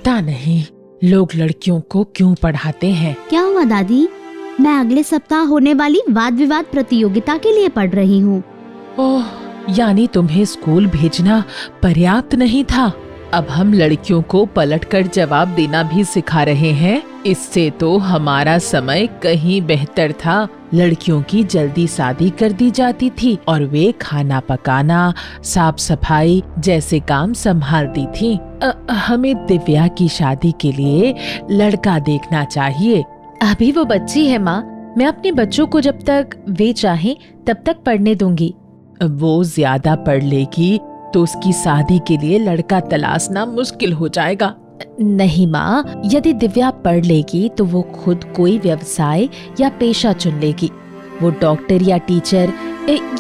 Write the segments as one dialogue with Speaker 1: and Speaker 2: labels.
Speaker 1: पता नहीं लोग लड़कियों को क्यों पढ़ाते हैं।
Speaker 2: क्या हुआ दादी? मैं अगले सप्ताह होने वाली वाद विवाद प्रतियोगिता के लिए पढ़ रही हूँ।
Speaker 1: ओह, यानी तुम्हें स्कूल भेजना पर्याप्त नहीं था। अब हम लड़कियों को पलटकर जवाब देना भी सिखा रहे हैं। इससे तो हमारा समय कहीं बेहतर था। लड़कियों की जल्दी शादी कर दी जाती थी और वे खाना पकाना, साफ सफाई जैसे काम संभालती थी। हमें दिव्या की शादी के लिए लड़का देखना चाहिए।
Speaker 3: अभी वो बच्ची है माँ, मैं अपने बच्चों को जब तक वे चाहें तब तक पढ़ने दूंगी।
Speaker 1: वो ज्यादा पढ़ लेगी तो उसकी शादी के लिए लड़का तलाशना मुश्किल हो जाएगा।
Speaker 3: नहीं माँ, यदि दिव्या पढ़ लेगी तो वो खुद कोई व्यवसाय या पेशा चुन लेगी। वो डॉक्टर या टीचर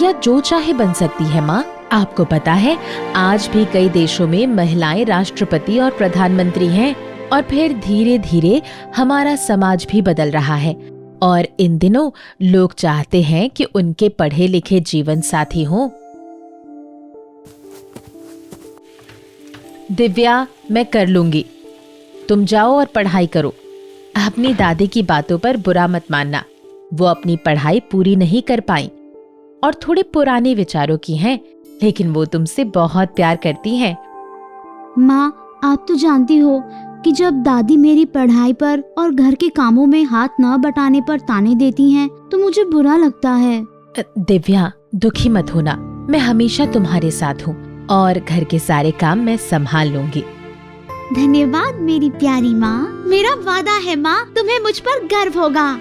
Speaker 3: या जो चाहे बन सकती है माँ। आपको पता है, आज भी कई देशों में महिलाएं राष्ट्रपति और प्रधानमंत्री हैं। और फिर धीरे धीरे हमारा समाज भी बदल रहा है और इन दिनों लोग चाहते हैं कि उनके पढ़े लिखे जीवन साथी हों। दिव्या, मैं कर लूंगी, तुम जाओ और पढ़ाई करो। अपनी दादी की बातों पर बुरा मत मानना, वो अपनी पढ़ाई पूरी नहीं कर पाई और थोड़े पुराने विचारों की हैं, लेकिन वो तुमसे बहुत प्यार करती हैं।
Speaker 2: माँ, आप तो जानती हो कि जब दादी मेरी पढ़ाई पर और घर के कामों में हाथ न बटाने पर ताने देती हैं, तो मुझे बुरा लगता है।
Speaker 3: दिव्या, दुखी मत होना, मैं हमेशा तुम्हारे साथ हूँ और घर के सारे काम मैं संभाल लूंगी।
Speaker 2: धन्यवाद मेरी प्यारी माँ। मेरा वादा है माँ, तुम्हें मुझ पर गर्व होगा।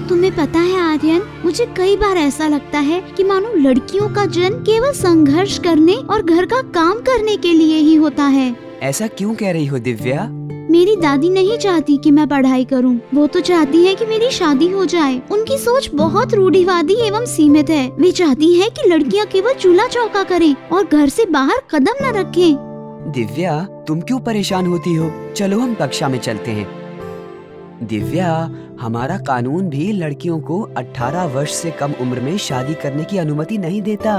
Speaker 2: तुम्हें पता है आर्यन, मुझे कई बार ऐसा लगता है कि मानो लड़कियों का जन्म केवल संघर्ष करने और घर का काम करने के लिए ही होता है।
Speaker 4: ऐसा क्यों कह रही हो दिव्या?
Speaker 2: मेरी दादी नहीं चाहती कि मैं पढ़ाई करूं। वो तो चाहती है कि मेरी शादी हो जाए। उनकी सोच बहुत रूढ़िवादी एवं सीमित है। वे चाहती है कि लड़कियां केवल चूल्हा चौका करें और घर से बाहर कदम न रखें।
Speaker 4: दिव्या, तुम क्यों परेशान होती हो? चलो हम कक्षा में चलते हैं। दिव्या, हमारा कानून भी लड़कियों को 18 वर्ष से कम उम्र में शादी करने की अनुमति नहीं देता।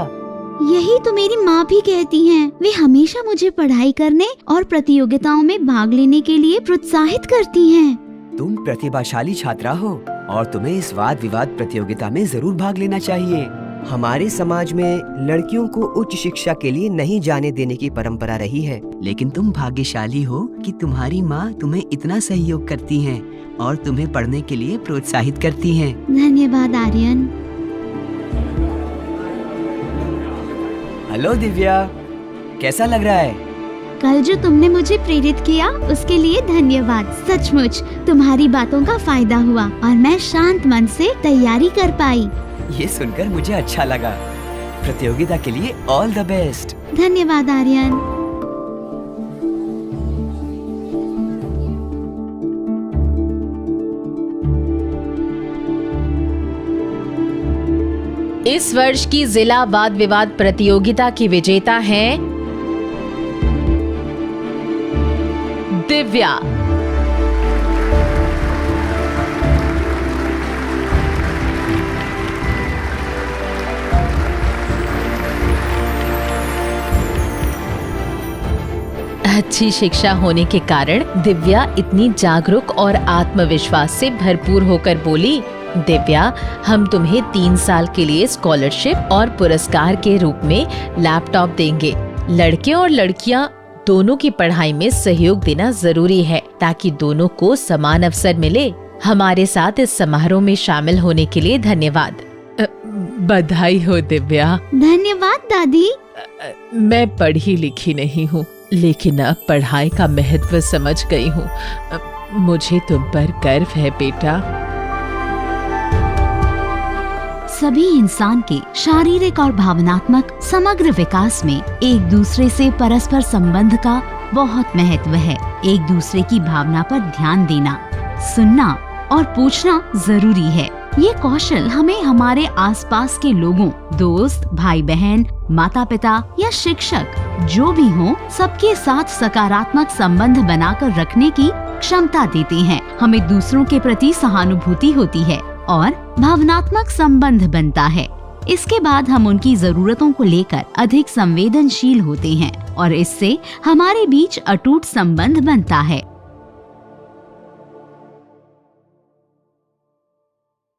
Speaker 2: यही तो मेरी माँ भी कहती हैं। वे हमेशा मुझे पढ़ाई करने और प्रतियोगिताओं में भाग लेने के लिए प्रोत्साहित करती हैं।
Speaker 4: तुम प्रतिभाशाली छात्रा हो और तुम्हें इस वाद विवाद प्रतियोगिता में जरूर भाग लेना चाहिए।
Speaker 5: हमारे समाज में लड़कियों को उच्च शिक्षा के लिए नहीं जाने देने की परंपरा रही है,
Speaker 4: लेकिन तुम भाग्यशाली हो कि तुम्हारी माँ तुम्हें इतना सहयोग करती हैं और तुम्हें पढ़ने के लिए प्रोत्साहित करती हैं।
Speaker 2: धन्यवाद आर्यन।
Speaker 4: हेलो दिव्या, कैसा लग रहा है?
Speaker 2: कल जो तुमने मुझे प्रेरित किया उसके लिए धन्यवाद। सचमुच तुम्हारी बातों का फायदा हुआ और मैं शांत मन से तैयारी कर पाई।
Speaker 4: ये सुनकर मुझे अच्छा लगा। प्रतियोगिता के लिए ऑल द बेस्ट।
Speaker 2: धन्यवाद आर्यन।
Speaker 3: इस वर्ष की जिला वाद विवाद प्रतियोगिता की विजेता हैं दिव्या। अच्छी शिक्षा होने के कारण दिव्या इतनी जागरूक और आत्मविश्वास से भरपूर होकर बोली, दिव्या, हम तुम्हें 3 साल के लिए स्कॉलरशिप और पुरस्कार के रूप में लैपटॉप देंगे। लड़के और लड़कियां दोनों की पढ़ाई में सहयोग देना जरूरी है ताकि दोनों को समान अवसर मिले। हमारे साथ इस समारोह में शामिल होने के लिए धन्यवाद।
Speaker 1: बधाई हो दिव्या।
Speaker 2: धन्यवाद दादी।
Speaker 1: मैं पढ़ी लिखी नहीं हूँ, लेकिन अब पढ़ाई का महत्व समझ गई हूँ। मुझे तुम पर गर्व है बेटा।
Speaker 2: सभी इंसान के शारीरिक और भावनात्मक समग्र विकास में एक दूसरे से परस्पर संबंध का बहुत महत्व है। एक दूसरे की भावना पर ध्यान देना, सुनना और पूछना जरूरी है। ये कौशल हमें हमारे आसपास के लोगों, दोस्त, भाई बहन, माता पिता या शिक्षक जो भी हो, सबके साथ सकारात्मक संबंध बनाकर रखने की क्षमता देते हैं। हमें दूसरों के प्रति सहानुभूति होती है और भावनात्मक संबंध बनता है। इसके बाद हम उनकी जरूरतों को लेकर अधिक संवेदनशील होते हैं। और इससे हमारे बीच अटूट संबंध बनता है।